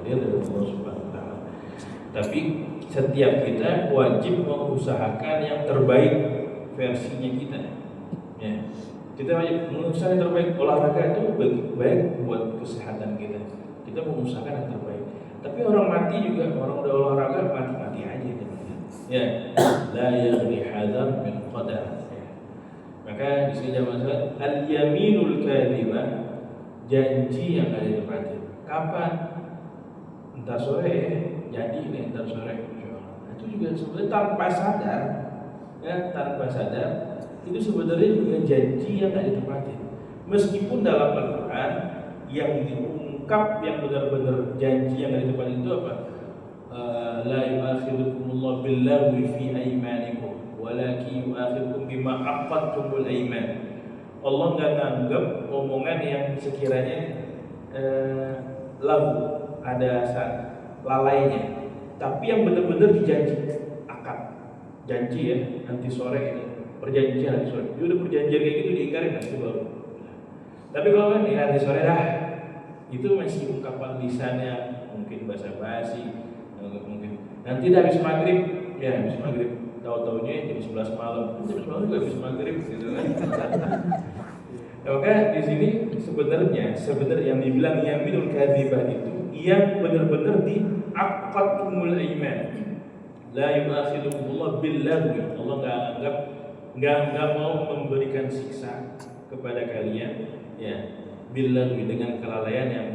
takdir dari Allah Subhanahu wa taala. Tapi setiap kita wajib mengusahakan yang terbaik versinya kita. Ya. Kita wajib mengusahakan yang terbaik. Olahraga itu baik buat kesehatan kita. Kita mengusahakan yang terbaik. Tapi orang mati juga, orang udah olahraga mati aja gitu. Ya, la yaghni hadar min qadar. Ya. Maka di sini jamaah salat al-yaminul kadhibah, janji yang ada ditepati. Kapan? Entar sore ya. Jadi ini entar sore. Nah, itu juga sebenarnya tanpa sadar. Ya, tanpa sadar itu sebenarnya juga janji yang tidak ditepati. Meskipun dalam Al-Quran yang diungkap yang benar-benar janji yang tidak ditepati itu apa? La yu'akhidukumullahu billaghwi fi aymanikum walakin yu'akhidukum bima aqadtumul ayman. Allah enggak nganggap omongan yang sekiranya lagu ada lalainya, tapi yang benar-benar dijanji akad janji ya, nanti sore ini perjanjian nanti sore. Dia udah perjanjian kayak gitu diingkarin nanti baru. Tapi kalau kan ya nanti sore dah, itu masih ungkapan lisannya, mungkin basa-basi, mungkin nanti dah habis maghrib, ya habis maghrib. Tahu-taunya jam 11 malam, jam 11 malam juga habis maghrib gitu kan. Maka di sini sebenarnya yang dibilang yaminul kadzibah itu yang benar-benar di aqadtumul aiman. La yu'akhidukumullah billaghwi. Allah enggak mau memberikan siksa kepada kalian ya billaghwi dengan kelalaian yang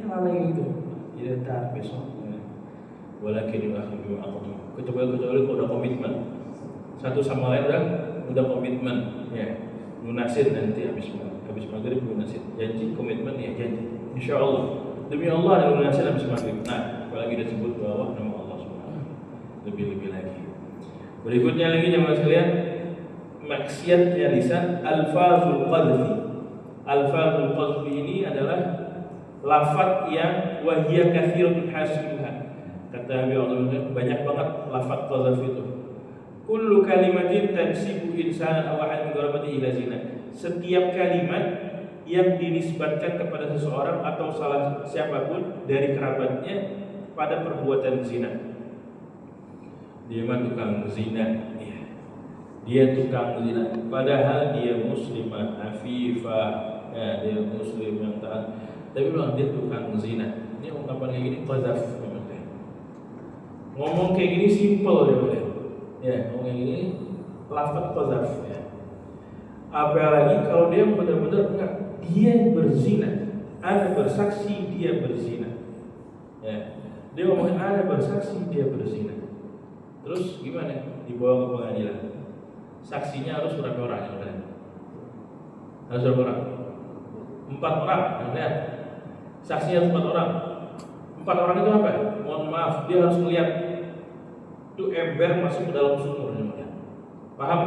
lalai itu. Jadi entar besok. Walakin yu'akhidu aqdum. Kecuali kalau udah komitmen. Satu sama lain udah komitmen ya. Lunasin nanti habis maghrib lunasin. Janji komitmen ya janji. Insyaallah. Demi Allah ada lunasin habis maghrib. Nah, apalagi disebut bahwa nama Allah Subhanahu lebih-lebih lagi. Berikutnya lagi jemaah sekalian, maksiatnya lisan alfazul qadfi. Alfazul qadfi ini adalah lafaz yang wahiyya katsiratun hasiluha. Kata Allah banyak banget lafaz qadfi itu. Kullu kalimatin tansibu insanan aw ahad min gharabati ila zina. Setiap kalimat yang dinisbatkan kepada seseorang atau salah siapapun dari kerabatnya pada perbuatan zina. Dia mah tukang zina, ya. Dia tukang zina. Padahal dia muslimah, afifah, ya, dia muslim yang taat. Tapi bilang dia tukang zina. Ini ungkapan kayak gini qadzaf. Ngomong kayak gini simple ya, boleh. Ya, ngomong kayak gini lafaz qadzaf. Ya. Apalagi kalau dia benar-benar enggak, dia berzina, ada bersaksi dia berzina. Ya. Dia ngomongin ada bersaksi dia berzina. Terus gimana? Dibawa ke pengadilan. Saksinya harus berapa orang yang lihat? Harus berapa orang? 4 orang yang lihat. Saksinya harus 4 orang. 4 orang itu apa? Mohon maaf, dia harus melihat itu ember masuk ke dalam sumur. Paham?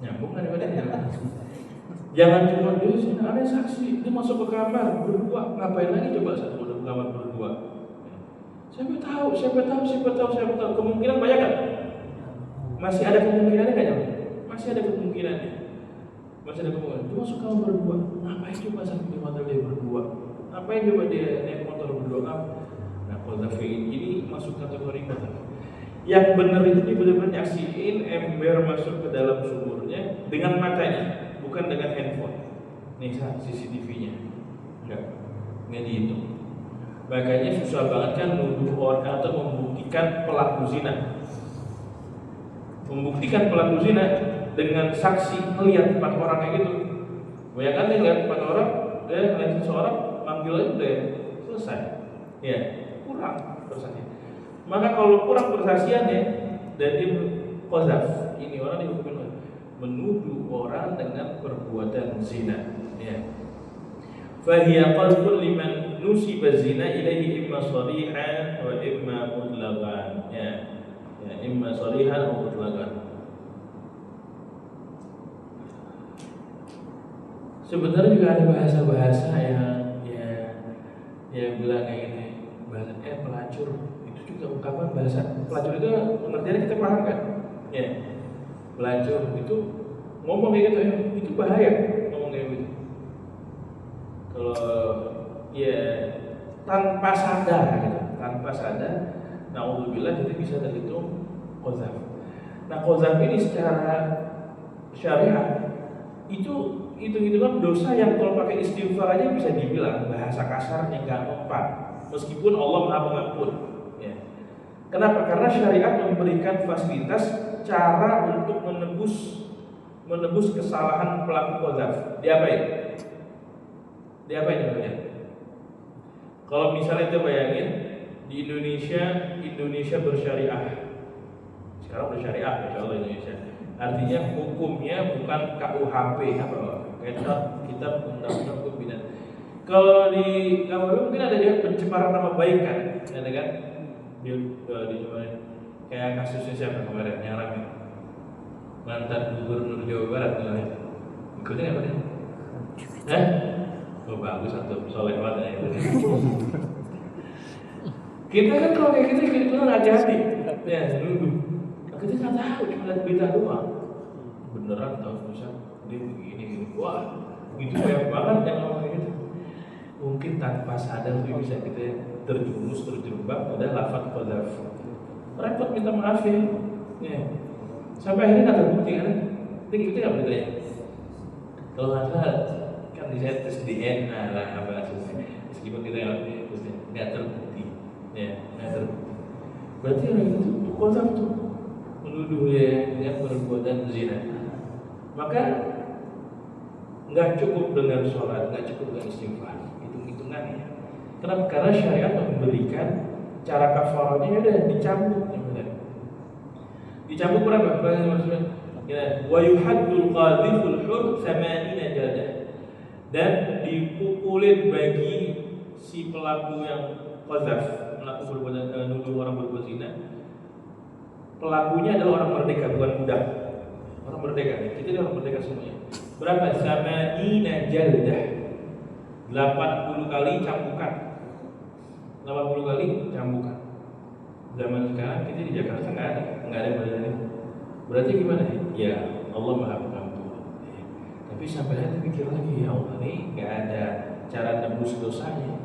Nyambung kan ibaratnya? Jangan cuma dia sini ada saksi, dia masuk ke kamar berdua, ngapain lagi coba satu ke kamar berdua? Siapa tahu. Kemungkinan banyak kan? Masih ada kemungkinannya kan? Masih ada kemungkinannya. Dia masuk kamar berdua, ngapain coba sampai di motor dia berdua? Ngapain coba dia naik motor berdua? Nah, qadzaf ini masuk kategori qadzaf. Yang benar itu dia benar-benar nyaksiin ember masuk ke dalam sumurnya dengan matanya, bukan dengan handphone. Nih CCTV-nya. Enggak dihitung. Makanya susah banget kan nuduh orang atau membuktikan pelaku zina. Membuktikan pelaku zina dengan saksi melihat 4 orang kayak gitu. Banyak kan dia lihat 4 orang, dia lihat seseorang, manggil aja udah selesai. Ya, kurang persaksian. Maka kalau kurang persaksiannya dan dia qadzaf, ini orang dihukum menuduh orang dengan perbuatan zina. Ya. Fahiya qadzfun liman nusiba zina ilaihi imma sharihan wa imma mutlaqan. Ya, imma sharihan wa mutlaqan. Sebenarnya juga ada bahasa-bahasa yang bilang kayak gini, bahasa pelacur itu juga ungkapan bahasa. Pelacur itu pengertiannya kita paham kan? Ya. Pelacur itu ngomong kayak gitu ya, itu bahaya ngomong kayak gitu. Kalau ya tanpa sadar gitu, tanpa sadar. Naudzubillah kita bisa terhitung qadzaf. Nah, qadzaf ini secara syariat itu hitung-hitungan dosa yang kalau pakai istighfar aja bisa dibilang bahasa kasarnya nggak mempan, meskipun Allah Maha Pengampun. Ya. Kenapa? Karena syariat memberikan fasilitas cara untuk menebus kesalahan pelaku qadzaf. Diapain? Namanya? Kalau misalnya kita bayangin di Indonesia bersyariah. Sekarang bersyariah, insya Allah Indonesia. Artinya hukumnya bukan KUHP apa? Kitab Undang-Undang Hukum Pidana. Kalau di KUHP mungkin ada dia pencemaran nama baik kan, ada kan? Di kayak kasusnya siapa kemarin yang ramai, mantan gubernur Jawa Barat misalnya. Ikutnya apa nih? Oh bagus atau soleh banget ya. Kita kan kalau kayak gitu kita hati-hati. Ya, dulu. Kita nggak tahu, cuma lihat berita doang. Beneran tahu bisa dia begini. Wah, itu banyak banget yang ngomong gitu. Mungkin tanpa sadar tuh bisa kita terjebak pada lafaz qadzaf. Repot minta maaf ya. Sampai akhirnya nggak terbukti kan? Kita nggak boleh tanya. Kalau nggak salah kan bisa tes DNA lah apa hasilnya. Meskipun kita nggak terbukti, nggak terbukti. Berarti orang itu qadzaf tuh menuduh dia dengan perbuatan zina. Maka nggak cukup dengan sholat, nggak cukup dengan istighfar, hitung-hitungannya. Kenapa? Karena syariat memberikan cara kafarahnya udah dicambuk, dicambuk berapa? Maksudnya, wa yuhaddul qadhiful hur 80 jaldah, dan dipukulin bagi si pelaku yang qadzaf, pelaku perbuatan nuduh orang berbuat zina. Pelakunya adalah orang merdeka, bukan budak. Orang merdeka, kita ini orang merdeka semuanya. Berapa? 80 jaldah, 80 kali cambukan. 80 kali cambukan. Zaman sekarang kita di Jakarta nggak ada badan ini. Berarti gimana? Ya Allah Maha Pengampun. Tapi sampai nanti pikir lagi, ya Allah nih nggak ada cara tembus dosanya.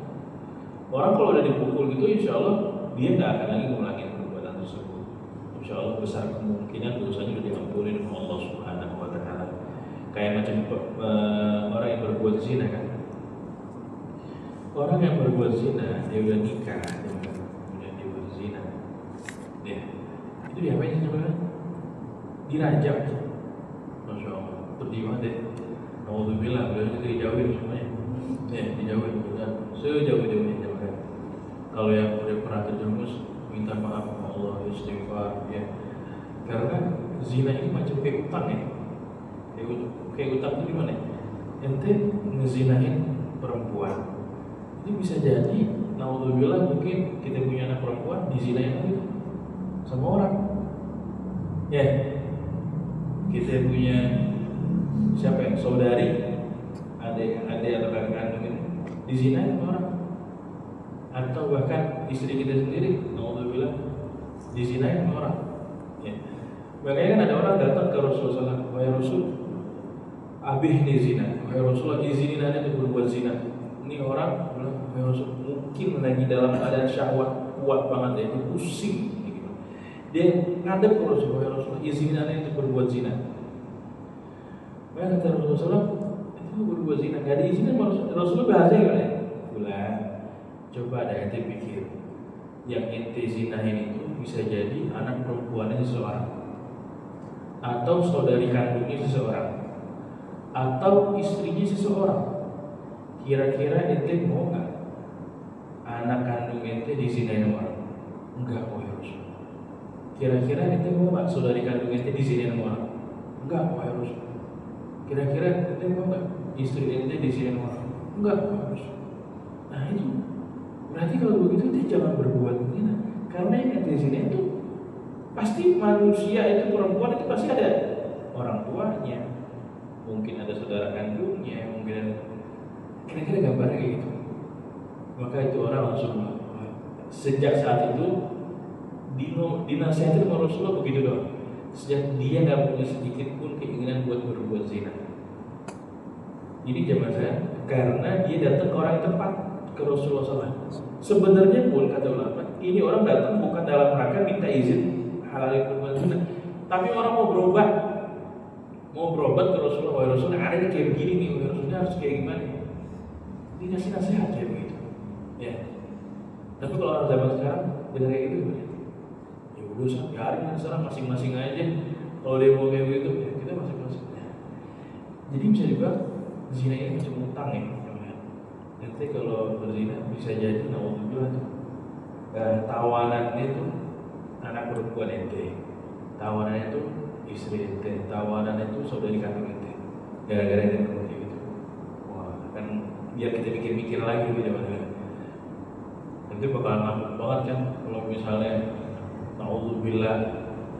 Orang kalau udah dipukul gitu, insya Allah dia nggak akan lagi ngulangin perbuatan tersebut. Insya Allah besar kemungkinan dosanya sudah diampuni oleh Allah Subhanahu Wa Taala. Kayak macam orang yang berbuat zina kan. Orang yang berbuat zina, dia udah nikah, kemudian dia berzina, itu diapain sebenarnya? Dirajam, masya Allah, berdiwa deh. Alhamdulillah, beliau dijauhin semuanya, dijauhin, sejauh-jauhnya jauhkan. Kalau yang udah pernah terjerumus, minta maaf sama Allah, istighfar, karena zina ini macam kayak utang ya. Kayak utang itu gimana? Ente ngezinain perempuan. Itu bisa jadi, naudzubillah mungkin kita punya anak perempuan dizinain lagi sama orang. Kita punya siapa ya? Saudari, adik atau kakak kandung ini dizinain sama orang. Atau bahkan istri kita sendiri, naudzubillah dizinain sama orang. Makanya kan ada orang datang ke Rasulullah, wahai Rasul, abih ini zina, wahai Rasulullah izinin anda untuk berbuat zina. Ini orang mungkin lagi dalam keadaan syahwat kuat banget ya, itu pusing gitu. Dia ngadep ke Rasulullah, izinin anda untuk berbuat zina. Maka kata Rasulullah, itu berbuat zina, gak diizinin Rasulullah bahasa gimana? Bulan, coba ada ente pikir, yang ente zinahin itu bisa jadi anak perempuannya seseorang, atau saudari kandungnya seseorang, atau istrinya seseorang. Kira-kira ente mau nggak anak kandung ente dizinain orang? Enggak, wahai Rasul. Kira-kira ente mau nggak saudari kandung ente dizinain orang? Enggak, wahai Rasul. Kira-kira ente mau nggak istri ente dizinain orang? Enggak, wahai Rasul. Nah itu berarti kalau begitu ente jangan berbuat zina, karena yang ente zina itu pasti manusia itu, perempuan itu pasti ada orang tuanya, mungkin ada saudara kandungnya, mungkin ada. Kira-kira gambarnya kayak gitu. Maka itu orang langsung sejak saat itu dinasihatin sama Rasulullah begitu doang. Sejak dia nggak punya sedikit pun keinginan buat berbuat zina. Ini zaman saya, karena dia datang ke orang yang tepat, ke Rasulullah SAW. Sebenarnya pun kata ulama, ini orang datang bukan dalam rangka minta izin halalin perbuatan zina, tapi orang mau berobat ke Rasulullah. Wahai Rasulullah, ada kayak begini nih, wahai Rasulullah harus kayak gimana? Dia kasih nasihat kayak begitu. Ya. Tapi kalau orang zaman sekarang dengar kayak gitu, ya udah sah, biarin sekarang masing-masing aja. Kalau dia mau kayak begitu, ya kita masing-masing. Jadi bisa juga zina ini macam utang ya. Nanti kalau berzina bisa jadi naudzubillah tuh tawanannya tuh anak perempuan ente, tawanannya tuh istri ente, tawanannya tuh saudari kandung ente, gara-gara ente kayak gitu. Wah, kan biar kita mikir-mikir lagi gitu ya. Nanti bakalan ngamuk banget kan kalau misalnya naudzubillah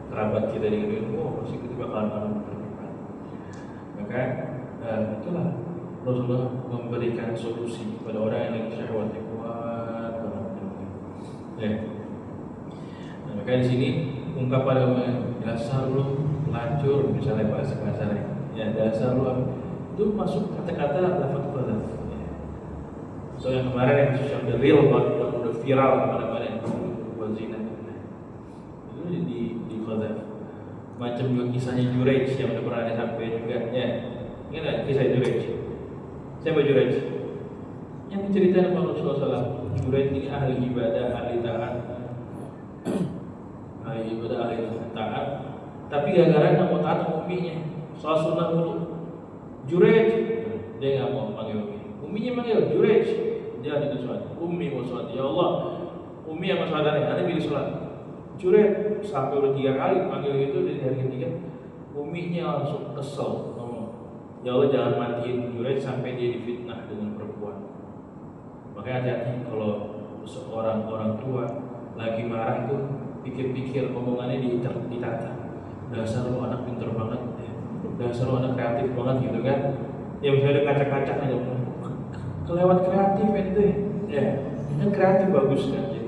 kerabat kita digituin, wah pasti kita bakalan ngamuk. Maka itulah Rasulullah memberikan solusi kepada orang yang lagi syahwatnya kuat banget. Ya. Nah, maka di sini ungkapan dasar lu lancur, misalnya bahasa kasarnya, ya dasar lu itu masuk kata-kata lafaz qadzaf. Ya. So yang kemarin yang udah real banget, udah viral kemana-mana yang buat zina. Itu di qadzaf. Macam juga kisahnya Juraij yang udah pernah sampai juga. Ya. Ingat kisah Juraij? Siapa Juraij? Yang diceritakan oleh Rasulullah SAW. Juraij ini ahli ibadah, ahli taat, tapi gara-gara nggak mau taat sama uminya, soal sunnah dulu. Juraij, dia nggak mau panggil umi. Uminya manggil Juraij, dia ada sholat. Umi mau sholat, ya Allah, umi sama saudaranya, ada pilih sholat. Juraij sampai udah 3 kali panggil itu, dari hari ketiga, uminya langsung kesel. Ya Allah, jangan matiin Juraij sampai dia difitnah dengan perempuan. Makanya hati-hati kalau seorang orang tua lagi marah itu pikir-pikir omongannya ditata. Dasar lu anak pinter banget, dasar lu anak kreatif banget gitu kan. Ya misalnya kacak-kacak aja, kelewat kreatif ente. Ya, yang kreatif bagus kan.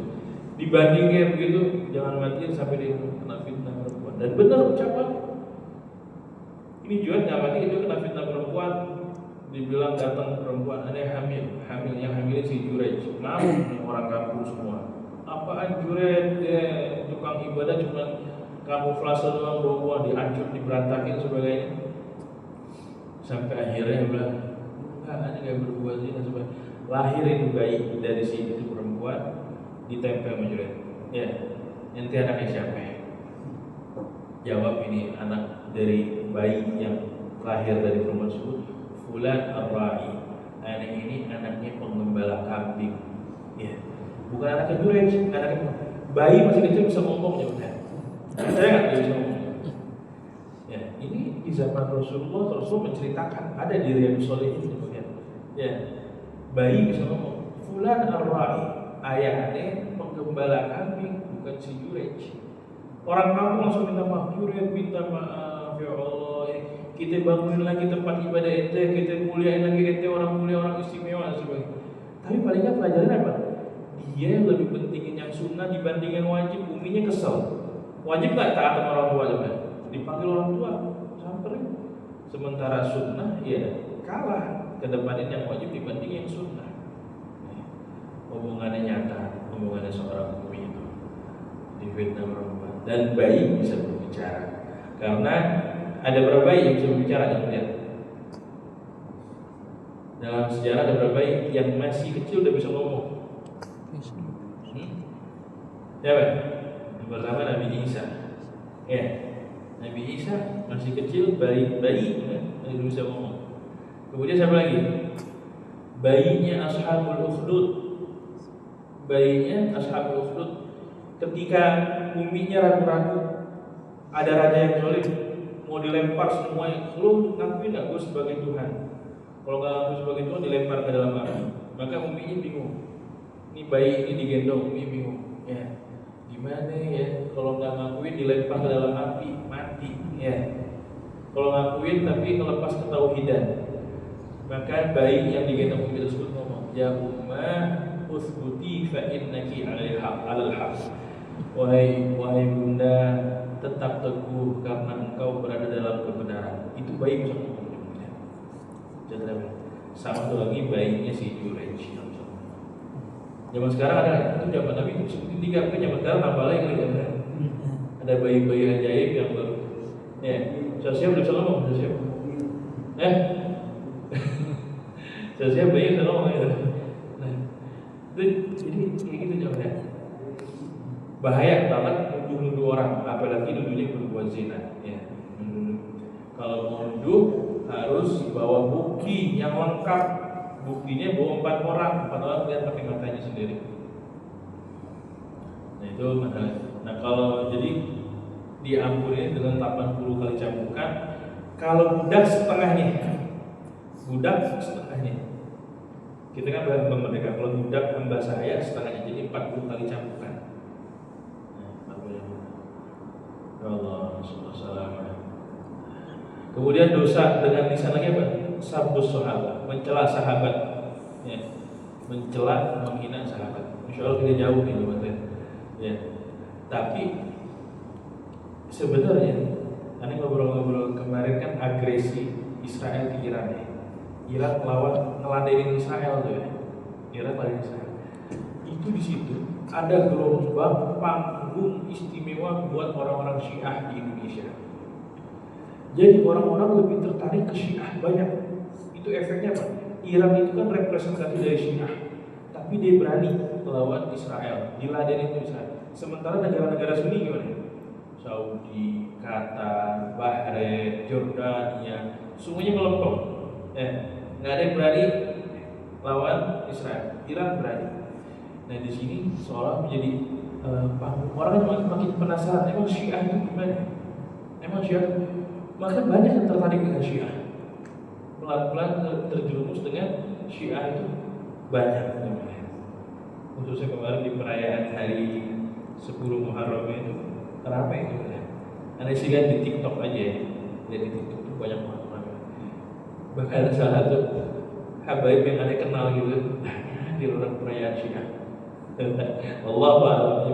Dibandingin begitu, jangan matiin sampai dia kena fitnah perempuan. Dan benar ucapan. Ini Juraij nggak mati, itu kena fitnah perempuan. Dibilang datang perempuan, ada yang hamilnya si Juraij. Namun orang kampung semua. Apaan Juraij? Tukang ibadah cuma kamuflase doang, bawa dihancur, diberantakin sebagainya. Sampai akhirnya bilang, enggak, ada nggak berbuat zina sampai lahirin bayi dari si itu perempuan, ditempel sama Juraij. Ya, nanti anaknya siapa ya? Jawab, ini anak dari bayi yang lahir dari perempuan tersebut, Fulan Ar-Ra'i. Anak ini anaknya penggembala kambing. Ya, bukan anaknya Juraij, anaknya bayi masih kecil bisa ngomong ya benar. Saya nggak bisa ngomong. Ya, ini di zaman Rasulullah menceritakan, ada di Riyadhus Shalihin. Ya, bayi bisa ngomong. Fulan Ar-Ra'i, ayahnya penggembala kambing, bukan si Juraij. Orang kampung langsung minta maaf. Juraij minta maaf, ya Allah, kita bangunin lagi tempat ibadah ente, kita muliain lagi ente, orang mulia, orang istimewa dan sebagainya. Tapi paling nggak pelajaran apa? Dia yang lebih pentingin yang sunnah dibandingkan wajib. Uminya kesel. Wajib nggak taat sama orang tua juga? Dipanggil orang tua, samperin. Sementara sunnah, ya kalah. Kedepanin yang wajib dibanding yang sunnah. Omongannya nyata, omongannya seorang umi itu difitnah perempuan. Dan bayi bisa berbicara, karena ada berapa bayi yang bisa berbicara? Yang lihat dalam sejarah ada berapa bayi yang masih kecil udah bisa ngomong? Siapa? Yang pertama Nabi Isa. Ya, Nabi Isa masih kecil, bayi masih bisa ngomong. Kemudian siapa lagi? Bayinya Ashabul Ukhdud. Bayinya Ashabul Ukhdud. Ketika uminya ragu-ragu, ada raja yang zalim mau dilempar semuanya, lu ngakuin nggak gue sebagai Tuhan? Kalau nggak ngaku sebagai Tuhan, dilempar ke dalam api. Maka uminya bingung. Ini bayi ini digendong, umi bingung. Ya, gimana ya? Kalau nggak ngakuin dilempar ke dalam api, mati. Ya. Kalau ngakuin tapi ngelepas ketauhidan, maka bayi yang digendong umi tersebut ngomong, ya ummah usbuti fa innaki 'alal haq. Wahai bunda, tetap teguh karena engkau berada dalam kebenaran. Itu bayi bisa ngomong. Sama satu lagi bayinya si Juraij. Zaman sekarang ada, itu zaman Nabi itu sebutin 3, tapi zaman sekarang tambah lagi kali ya. Ada bayi-bayi ajaib yang baru. Ya, sudah siap udah bisa ngomong, sudah siap. Sudah siap bayi bisa ngomong ya. Nah, itu jadi kayak gitu jawabnya. Bahaya banget nuduh-nuduh orang, apalagi nuduhnya berbuat zina. Ya. Kalau mau nuduh harus bawa bukti yang lengkap. Buktinya bawa 4 orang lihat pakai matanya sendiri. Nah itu masalah. Nah kalau jadi diampuni dengan 80 kali cambukan. Kalau budak setengahnya, kita kan belum merdeka. Kalau budak hamba saya setengahnya, jadi 40 kali cambukan. Ya Allah, Subhanallah. Kemudian dosa dengan lisan lagi apa? Sabbus sahabat, mencela sahabat, ya. Mencela, menghina sahabat. Insya Allah kita jauh nih teman-teman. Ya. Tapi sebenarnya, tadi ngobrol-ngobrol kemarin kan agresi Israel ke Iran ya. Iran melawan ngeladenin Israel tuh ya. Iran ngeladenin Israel. Itu di situ ada gelombang panggung istimewa buat orang-orang Syiah di Indonesia. Jadi orang-orang lebih tertarik ke Syiah banyak. Itu efeknya apa? Iran itu kan representasi dari Syiah, tapi dia berani melawan Israel, diladenin itu Israel. Sementara negara-negara Sunni gimana? Saudi, Qatar, Bahrain, Jordania, semuanya melempem. Nggak ada yang berani lawan Israel. Iran berani. Nah di sini seolah menjadi orang makin penasaran. Emang Syiah itu gimana? Emang Syiah? Maka banyak yang tertarik dengan Syiah. Pelan-pelan terjerumus dengan Syiah itu banyak. Khususnya kemarin di perayaan hari 10 Muharram itu ramai itu ya. Anda sih lihat di TikTok aja ya. Lihat di TikTok itu banyak banget ramai. Bahkan ada salah satu habaib yang Anda kenal gitu. Di orang perayaan Syiah. Allah Ta'ala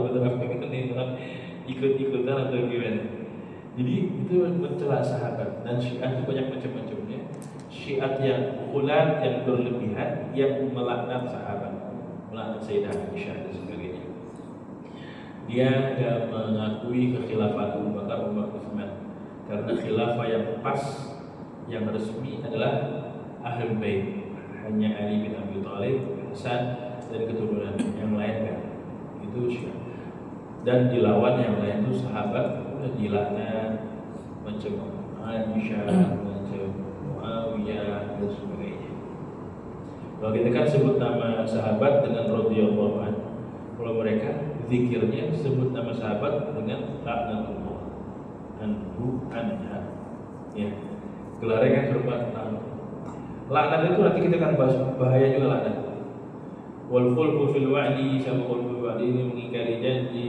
ikut-ikutan atau gimana. Jadi itu mencela sahabat. Dan Syiah itu banyak macam-macamnya. Syiah yang ulat, yang berlebihan, yang melaknat sahabat, melaknat Sayyidah Aisyah dan sebagainya. Dia tidak mengakui kekhilafan Abu Bakar, Umar, Utsman, karena khilafah yang pas, yang resmi adalah Ahlul Bait, hanya Ali bin Abi Thalib, Hasan dan keturunan, yang lain kan. Itu Syiah. Dan dilawan yang lain itu sahabat udah dilaknat, macam Aisyah, macam Muawiyah dan sebagainya. Kalau kita kan sebut nama sahabat dengan radhiyallahu anhu. Kalau mereka zikirnya sebut nama sahabat dengan laknatullah, anhu, anha. Ya. Gelarnya kan serupa laknat itu nanti kita akan bahas bahaya juga laknat. Wal khulfu fil wa'di, sama khulfu fil wa'di ini mengingkari janji.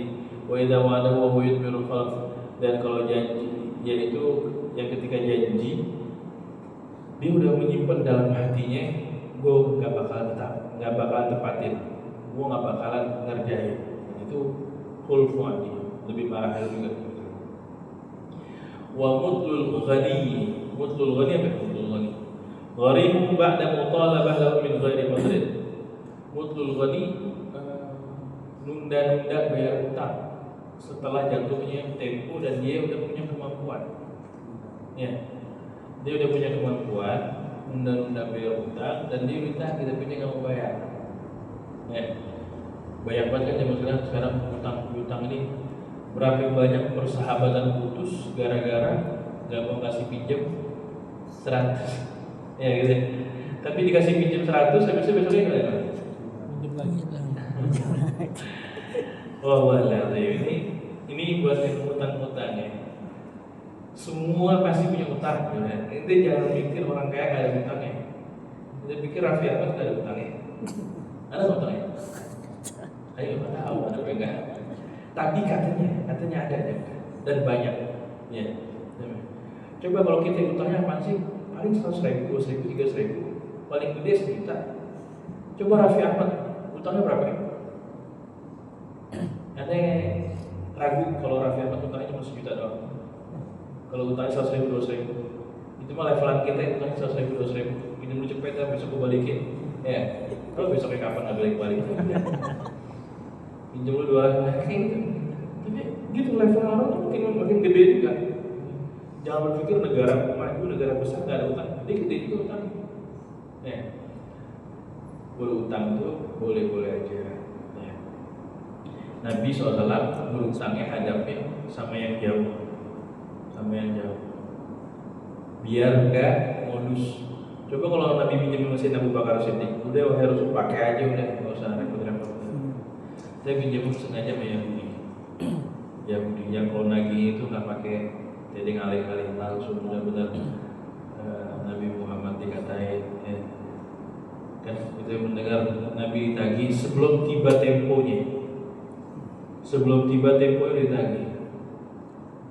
Wa idza wa'ada wa huwa yudmiru khalf, dan kalau janji yaitu yang ketika janji dia udah menyimpan dalam hatinya, gue nggak bakalan tepatin, gue nggak bakalan ngerjain. Itu khulfu wa'di, lebih parah juga. Wa mutlul ghani apa? Mutlul ghani gharimu ba'da mutalabah lahu min ghairi madrid. Mutlul ghani nunda-nunda bayar utang setelah jatuhnya tempo dan dia udah punya kemampuan. Ya, dia udah punya kemampuan, nunda-nunda bayar utang dan dia minta kita punya nggak mau bayar. Ya, banyak banget kan zaman sekarang utang ini berapa banyak persahabatan putus gara-gara nggak mau kasih pinjam 100. Ya gitu. Tapi dikasih pinjam 100, habis itu besoknya nggak ada. Oh walah, ini buat yang utang-utang ya. Semua pasti punya utang, ya. Itu jangan pikir orang kaya nggak ada utangnya. Kita pikir Raffi Ahmad nggak ada utangnya. Ada utangnya? Ayo nggak tahu, ada enggak? Tapi katanya ada dan banyak. Ya. Coba kalau kita utangnya apa sih? Paling 100.000, 200.000, 300.000, paling gede 1 juta. Coba Raffi Ahmad utangnya berapa ya? Ada yang ragu kalau Raffi Ahmad utangnya cuma 1 juta doang. Kalau utangnya 100.000, 200.000, itu mah levelan kita utangnya 100.000, 200.000. Minum lu cepet ya, besok gue balikin. Ya, kalau besoknya kapan nggak balik-balik, pinjam lu 2 kayak gitu. Tapi gitu level orang tuh makin gede juga. Jangan berpikir negara maju, negara besar nggak ada utang, gede juga utang. Ya, berutang tuh boleh-boleh aja. Ya. Nabi SAW berutangnya hadapnya sama yang jauh, biar enggak modus. Coba kalau Nabi pinjam mesin Abu Bakar Siddiq, udah harus pakai aja, udah nggak usah repot-repot. Saya pinjam sengaja sama Yahudi yang kalau nagih itu nggak pakai jadi ngalih-ngalih, langsung benar-benar Nabi Muhammad dikatain. Ya. Kan kita mendengar Nabi tagih sebelum tiba temponya ditagih.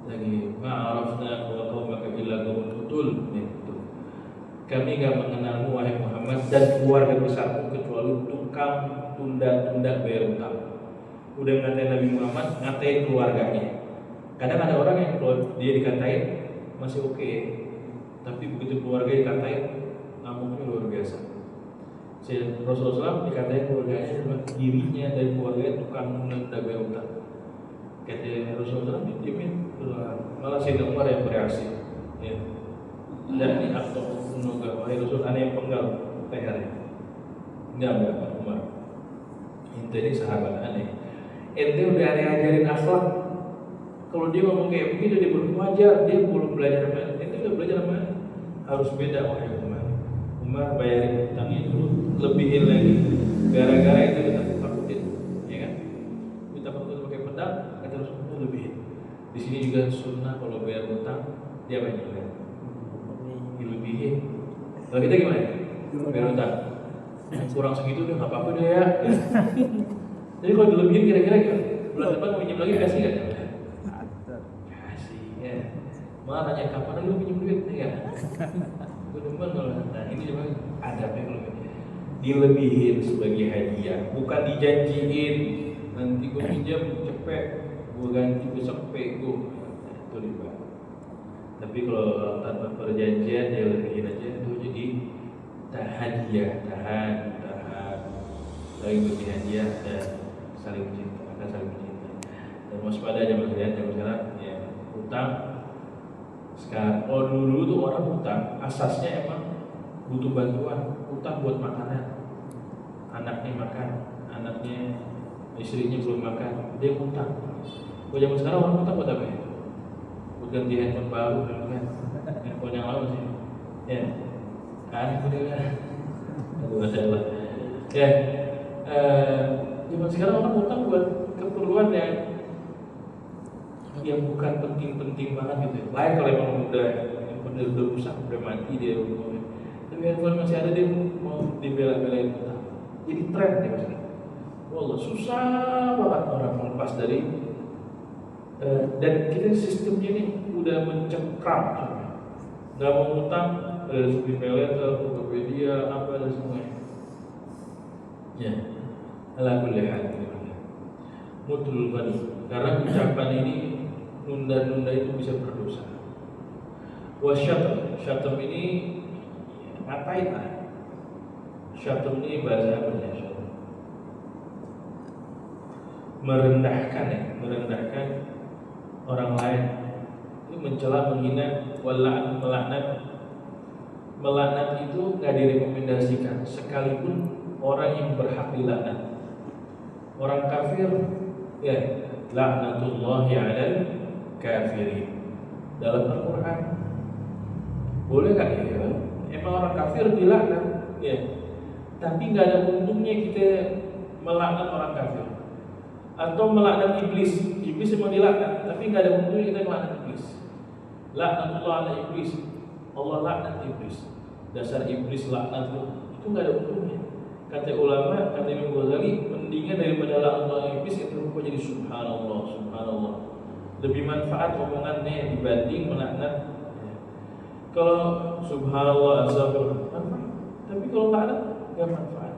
Lagi ma'arafna wa qaumaka illa qaumun tutul. Kami enggak mengenalmu wahai Muhammad dan keluarga besarmu kecuali tukang tunda-tunda bayar utang. Udah ngatain Nabi Muhammad, ngatain keluarganya. Kadang ada orang yang kalau dia dikatain masih oke, tapi begitu keluarga dikatain ngamuknya luar biasa. Rasulullah SAW dikatain keluarganya, dirinya dan keluarganya tukang tunda bayar utang. Kata Rasulullah ditimin, malah Sayyidina Umar yang bereaksi. Ya. Dan ini aktor nuga, wahai Rasul, aneh yang penggal PR. Enggak Umar. Ente ini sahabat aneh. Ente udah aneh ajarin akhlak. Kalau dia ngomong kayak begitu dia belum wajar, dia belum belajar apa. Ente udah belajar apa? Harus beda wahai Umar. Umar bayarin utangnya dulu, lebihin lagi. Gara-gara itu kita takutin, ya kan? Kita takut pakai pedang, kata Rasulullah lebihin. Di sini juga sunnah kalau bayar utang dia banyak kan? Dilebihin. Kalau kita gimana? Bayar utang kurang segitu udah nggak apa-apa deh ya. Jadi kalau dilebihin kira-kira gimana? Bulan depan mau pinjam lagi kasih kan? Kasih ya. Malah nanya kapan lu pinjam duit ya? Gue demen malah. Nah ini cuma adabnya kalau dilebihin sebagai hadiah, bukan dijanjiin nanti gue pinjam cepet, gue ganti besok pego. Itu riba. Tapi kalau tanpa perjanjian dia lebihin aja itu jadi tahan, saling bagi hadiah dan saling mencinta, dan waspada zaman sekarang ya utang. Sekarang kalau dulu tuh orang utang asasnya emang butuh bantuan, utang buat makanan, anaknya makan, istrinya belum makan, dia utang. Kalau zaman sekarang orang utang buat apa ya? Buat ganti handphone baru kan? Handphone yang lama sih, ya kan? Aduh masalah. Ya, zaman sekarang orang utang buat keperluan yang bukan penting-penting banget gitu. Lain kalau emang udah rusak, udah mati dia, tapi handphone masih ada dia mau dibela-belain utang. Jadi tren ya maksudnya. Wallah susah banget orang melepas dari dan kita sistemnya nih udah mencengkram, nggak mau utang dari segi peleter, Tokopedia, apa dan semuanya. Ya, ala kulli hal. Mutul ghani. Karena ucapan ini nunda-nunda itu bisa berdosa. Wasyatam ini ngapain lah? Syatam ini bahasa apa ya? Merendahkan orang lain. Itu mencela, menghina, melaknat itu nggak direkomendasikan sekalipun orang yang berhak dilaknat. Orang kafir ya laknatullahi 'alal kafirin. Dalam Al-Qur'an boleh nggak ya? Emang orang kafir dilaknat ya. Tapi nggak ada untungnya kita melaknat orang kafir. Atau melaknat iblis memang dilaknat, tapi nggak ada untungnya kita melaknat iblis. Laknatullah 'ala iblis. Allah laknat iblis. Dasar iblis laknat itu nggak ada untungnya. Kata ulama, kata Imam Ghazali, mendingan daripada laknat iblis itu berubah jadi subhanallah. Lebih manfaat omongannya dibanding melaknat. Kalau subhanallah astagfirullah manfaat, tapi kalau laknat nggak manfaat.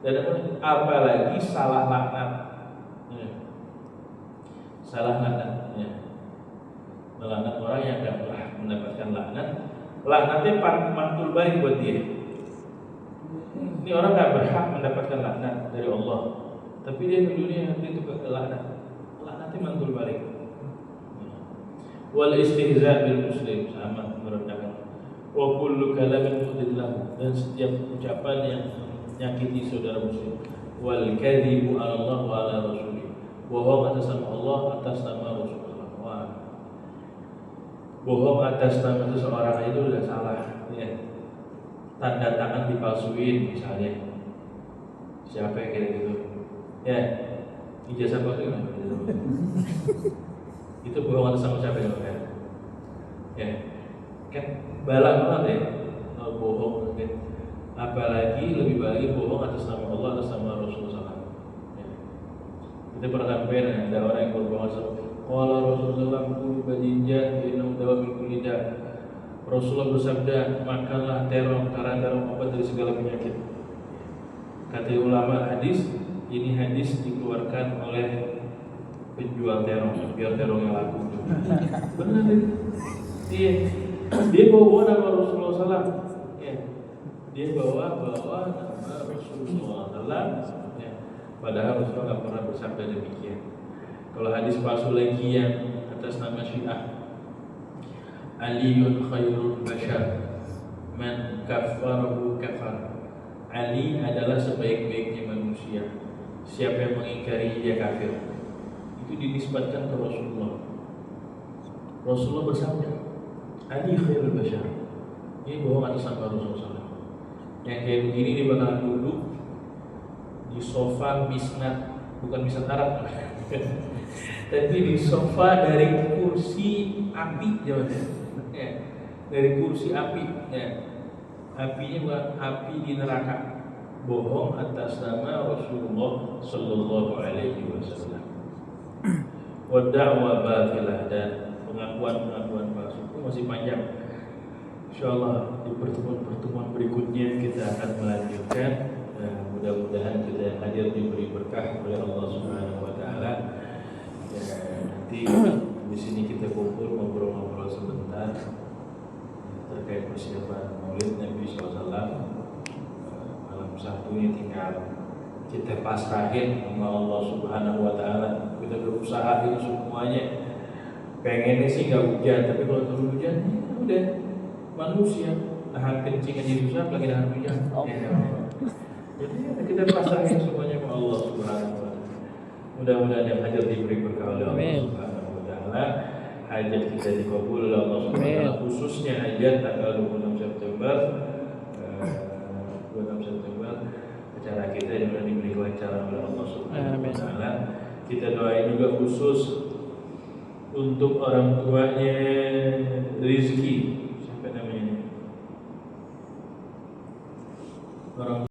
Dan apalagi salah laknat. Salah laknat. Melaknat orang yang tidak pernah mendapatkan laknat. Laknatnya mantul balik buat dia. Ini orang nggak berhak mendapatkan laknat dari Allah, tapi dia di dunia itu laknatnya mantul balik. Wal istihza bil muslim, sama merendahkan. Wa kullu kalamin mudillah, dan setiap ucapan yang menyakiti saudara muslim. Wal kadhibu 'ala Allah wa 'ala rasulih, bohong atas nama Allah, atas nama Rasulullah. Wah, bohong atas nama seseorang itu sudah salah ya. Tanda tangan dipalsuin misalnya, siapa yang kayak gitu ya, ijazah palsu kan? Itu bohong atas nama siapa ya, kan bala banget ya kalau bohong kan. Apalagi lebih baik bohong atas nama Allah, atas nama Rasulullah ya. Kita pernah sampai ada orang yang berbohong atas Allah, Rasulullah kulu bajinjan inam dawa min kulli da. Rasulullah bersabda, makanlah terong karena terong obat dari segala penyakit. Kata ulama hadis, ini hadis dikeluarkan oleh penjual terong biar terongnya laku. Benar dia bawa nama Rasulullah SAW ya. Dia bawa nama Rasulullah SAW ya. Padahal Rasulullah nggak pernah bersabda demikian. Kalau hadis palsu lagi yang atas nama Syiah, Aliyun khairul bashar, man kafarahu kafar. Ali adalah sebaik-baiknya manusia, siapa yang mengingkari dia kafir. Itu dinisbatkan ke Rasulullah. Rasulullah bersabda, Ali khairul bashar. Ini bohong atas nama Rasulullah. Yang kayak begini dia bakal duduk di sofa misnad, bukan misnad Arab, tapi di sofa dari kursi api jawabannya. Ya, dari kursi api ya. Apinya bukan api di neraka. Bohong atas nama Rasulullah sallallahu alaihi wasallam. Wa da'wa batilah, dan pengakuan palsu itu masih panjang. Insyaallah di pertemuan berikutnya kita akan melanjutkan. Mudah-mudahan kita yang hadir diberi berkah oleh Allah Subhanahu wa taala. Nanti di sini kita kumpul ngobrol-ngobrol sebentar terkait persiapan Maulid Nabi SAW. Malam Sabtu ini tinggal kita pasrahin sama Allah Subhanahu wa taala. Kita berusaha itu semuanya. Pengennya sih nggak hujan, tapi kalau turun hujan ya udah manusia tahan kencing aja susah, lagi tahan hujan. Jadi kita pasrahin semuanya sama Allah Subhanahu wa taala. Mudah-mudahan yang hadir diberi berkah oleh Allah Subhanahu wa taala. Hajat kita dikabul oleh Allah Subhanahu wa taala, khususnya hajat tanggal 26 September. 26 September acara kita yang diberi kelancaran oleh Allah Subhanahu wa taala. Kita doain juga khusus untuk orang tuanya Rizki, siapa namanya? Orang